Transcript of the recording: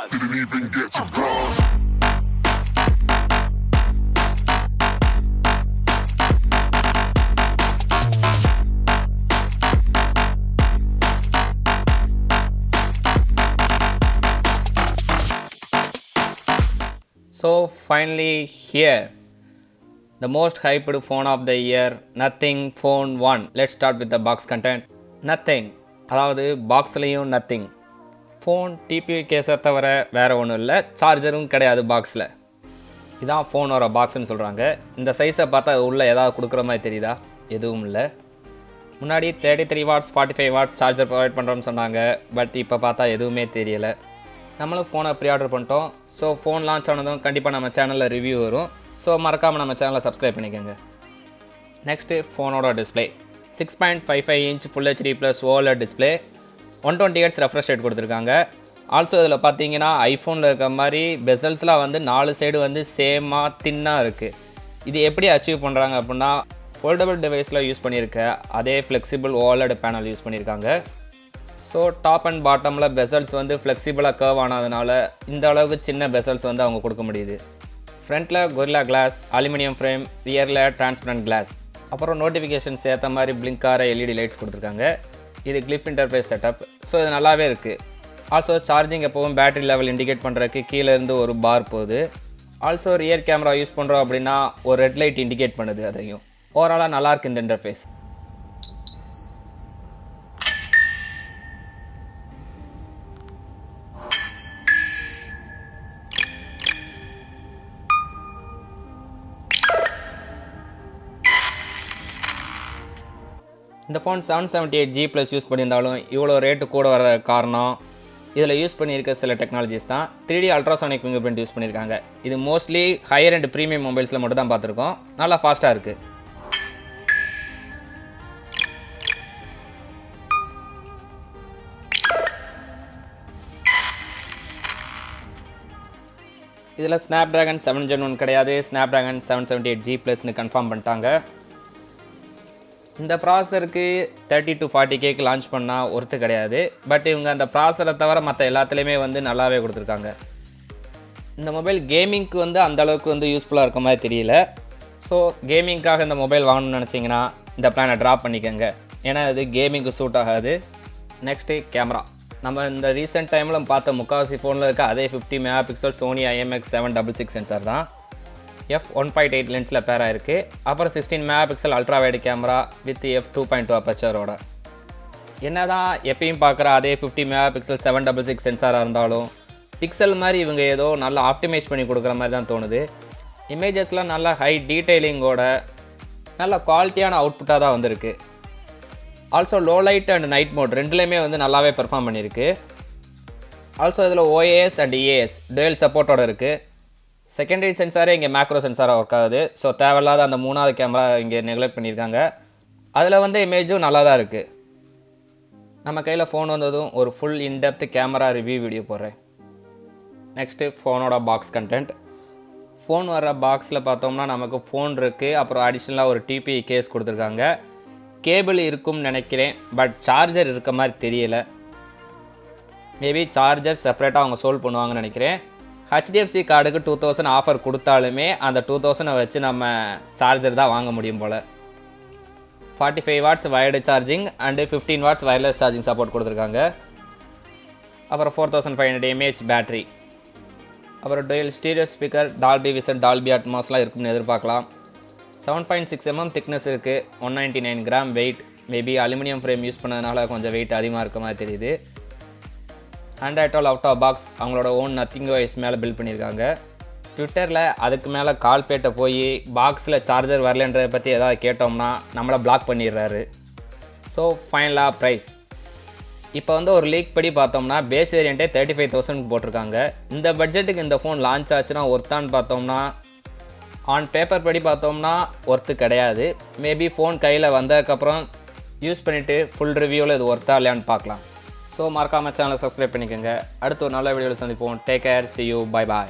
bars. Didn't even get to bras. So finally here, the most hyped phone of the year, Nothing Phone 1. Let's start with the box content. Nothing, அதாவது பாக்ஸ்லேயும் nothing. Phone DP கேஸை தவிர வேறு ஒன்றும் இல்லை, சார்ஜரும் கிடையாது பாக்ஸில். இதான் ஃபோனோட பாக்ஸ்னு சொல்கிறாங்க. இந்த சைஸை பார்த்தா உள்ளே ஏதாவது கொடுக்குற மாதிரி தெரியுதா? எதுவும் இல்லை. முன்னாடி 33 வாட்ஸ் 45 வாட்ஸ் சார்ஜர் ப்ரொவைட் பண்ணுறோன்னு சொன்னாங்க. பட் இப்போ பார்த்தா எதுவுமே தெரியலை. நம்மளும் ஃபோனை ப்ரீ ஆர்டர் பண்ணிட்டோம். ஸோ ஃபோன் லான்ச் ஆனதும் கண்டிப்பாக நம்ம சேனலில் ரிவ்யூ வரும். ஸோ மறக்காமல் நம்ம சேனலை சப்ஸ்கிரைப் பண்ணிக்கோங்க. நெக்ஸ்ட்டு ஃபோனோட display 6.55 inch full HD plus OLED display, 120 Hz refresh rate கொடுத்துருக்காங்க. ஆல்சோ இதில் பார்த்தீங்கன்னா ஐஃபோனில் இருக்க மாதிரி பெசல்ஸ்லாம் வந்து 4 சைடு வந்து சேமாக தின்னாக இருக்குது. இது எப்படி அச்சீவ் பண்ணுறாங்க அப்படின்னா, ஃபோல்டபுள் டிவைஸில் யூஸ் பண்ணியிருக்க அதே ஃப்ளெக்சிபிள் ஓஎல்இடி பேனல் யூஸ் பண்ணியிருக்காங்க. ஸோ டாப் அண்ட் பாட்டமில் பெசல்ஸ் வந்து ஃப்ளெக்சிபிளாக கர்வ் ஆனதுனால இந்த அளவுக்கு சின்ன பெசல்ஸ் வந்து அவங்க கொடுக்க முடியுது. ஃப்ரண்ட்டில் கொரில்லா கிளாஸ், அலுமினியம் ஃப்ரேம், ரியரில் டிரான்ஸ்பரண்ட் கிளாஸ், அப்புறம் நோட்டிஃபிகேஷன்ஸ் ஏற்ற மாதிரி பிளிங்க் ஆகிற எல்இடி லைட்ஸ் கொடுத்துருக்காங்க. இது கிளிப் இன்டர்ஃபேஸ் செட்டப். ஸோ இது நல்லாவே இருக்குது. ஆல்சோ சார்ஜிங் எப்போவும் பேட்டரி லெவல் இண்டிகேட் பண்ணுறதுக்கு கீழேருந்து ஒரு பார் போகுது. ஆல்சோ ரியர் கேமரா யூஸ் பண்ணுறோம் அப்படின்னா ஒரு ரெட் லைட் இண்டிகேட் பண்ணுது. அதையும் ஓவராலாக நல்லாயிருக்கு இந்த இன்டர்ஃபேஸ். இந்த ஃபோன் 778G+ யூஸ் பண்ணியிருந்தாலும் இவ்வளோ ரேட்டு கூட வர காரணம் இதில் யூஸ் பண்ணியிருக்க சில டெக்னாலஜிஸ் தான். 3D ultrasonic finger print use பண்ணியிருக்காங்க. இது மோஸ்ட்லி ஹையர் அண்ட் ப்ரீமியம் மொபைல்ஸில் மட்டும் தான் பார்த்துருக்கோம். நல்லா ஃபாஸ்ட்டாக இருக்குது. இதில் Snapdragon 7 Gen 1 கிடையாது, Snapdragon 778G+னு கன்ஃபார்ம் பண்ணிட்டாங்க. இந்த ப்ராசருக்கு 30 to 40Kக்கு லான்ச் பண்ணால் ஒர்த்து கிடையாது. பட் இவங்க அந்த ப்ராசரை தவிர மற்ற எல்லாத்துலேயுமே வந்து நல்லாவே கொடுத்துருக்காங்க. இந்த மொபைல் கேமிங்க்கு வந்து அந்தளவுக்கு வந்து யூஸ்ஃபுல்லாக இருக்க மாதிரி தெரியல. ஸோ கேமிங்காக இந்த மொபைல் வாங்கணும்னு நினச்சிங்கன்னா இந்த பிளானை ட்ராப் பண்ணிக்கோங்க. ஏன்னா இது கேமிங்க்கு சூட் ஆகாது. Next camera. நம்ம இந்த ரீசெண்ட் டைமில் பார்த்த முக்கால்வாசி ஃபோனில் இருக்க அதே 50 MP சோனி IMX766 சென்சார் தான். f1.8 லென்ஸில் பேராக இருக்குது. அப்புறம் 16 MP ultra wide camera with f2.2 அப்பச்சரோட. என்ன தான் எப்பயும் பார்க்குற அதே 50 MP 766 சென்சாராக இருந்தாலும் பிக்சல் மாதிரி இவங்க ஏதோ நல்லா ஆப்டிமைஸ் பண்ணி கொடுக்குற மாதிரி தான் தோணுது. இமேஜஸ்லாம் நல்லா ஹை டீட்டெயிலிங்கோட நல்ல குவாலிட்டியான அவுட்புட்டாக தான் வந்திருக்கு. Also low light and night mode ரெண்டுலேயுமே வந்து நல்லாவே பெர்ஃபார்ம் பண்ணியிருக்கு. ஆல்சோ இதில் OAS அண்ட் EAS டுவெல் சப்போர்ட்டோட இருக்குது. செகண்டரி சென்சாரே இங்கே மேக்ரோ சென்சாராக ஒர்க் ஆகுது. ஸோ தேவையில்லாத அந்த 3வது கேமரா இங்கே நெக்லெக்ட் பண்ணியிருக்காங்க. அதில் வந்து இமேஜும் நல்லா தான் இருக்குது. நம்ம கையில் ஃபோன் வந்ததும் ஒரு full in-depth camera review video போடுறேன். நெக்ஸ்ட்டு ஃபோனோட பாக்ஸ் கண்டென்ட். ஃபோன் வர்ற பாக்ஸில் பார்த்தோம்னா நமக்கு ஃபோன் இருக்குது. அப்புறம் அடிஷ்னலாக ஒரு டிபி கேஸ் கொடுத்துருக்காங்க. கேபிள் இருக்கும்னு நினைக்கிறேன். பட் சார்ஜர் இருக்க மாதிரி தெரியலை. மேபி சார்ஜர் செப்பரேட்டாக அவங்க சோல்வ் பண்ணுவாங்கன்னு நினைக்கிறேன். HDFC கார்டுக்கு 2000 ஆஃபர் கொடுத்தாலுமே அந்த 2000 வச்சு நம்ம சார்ஜர் தான் வாங்க முடியும் போல். 45 watts wired charging and 15 watts wireless charging support கொடுத்துருக்காங்க. அப்புறம் 4500 mAh பேட்ரி. அப்புறம் dual stereo speaker, Dolby vision, Dolby அட்மாஸ்லாம் இருக்குன்னு எதிர்பார்க்கலாம். 7.6 mm திக்னஸ் இருக்குது. 199 gram weight. Maybe aluminium frame use பண்ணதுனால கொஞ்சம் வெயிட் அதிகமாக இருக்க மாதிரி தெரியுது. Android 12 அவுட் ஆஃப் பாக்ஸ் அவங்களோட ஓன் நத்திங் OS மேலே பில்ட் பண்ணியிருக்காங்க. ட்விட்டரில் அதுக்கு மேலே கால்பேட்டை போய் பாக்ஸில் சார்ஜர் வரலன்றதை பற்றி எதாவது கேட்டோம்னா நம்மளை பிளாக் பண்ணிடுறாரு. ஸோ ஃபைனலாக ப்ரைஸ். இப்போ வந்து ஒரு லீக் படி பார்த்தோம்னா பேஸ் வேரியண்ட்டே 35,000 போட்டிருக்காங்க. இந்த பட்ஜெட்டுக்கு இந்த ஃபோன் லான்ச் ஆச்சுன்னா ஒர்த்தான்னு பார்த்தோம்னா ஆன் பேப்பர் படி பார்த்தோம்னா ஒர்த்து கிடையாது. மேபி ஃபோன் கையில் வந்ததுக்கப்புறம் யூஸ் பண்ணிவிட்டு ஃபுல் ரிவ்யூவில் இது ஒர்த்தா இல்லையான்னு பார்க்கலாம். ஸோ மறக்காமல் சேனலை சப்ஸ்கிரைப் பண்ணிக்கோங்க. அடுத்து ஒரு நல்ல வீடியோவில் சந்திப்போம். Take care, see you, bye bye.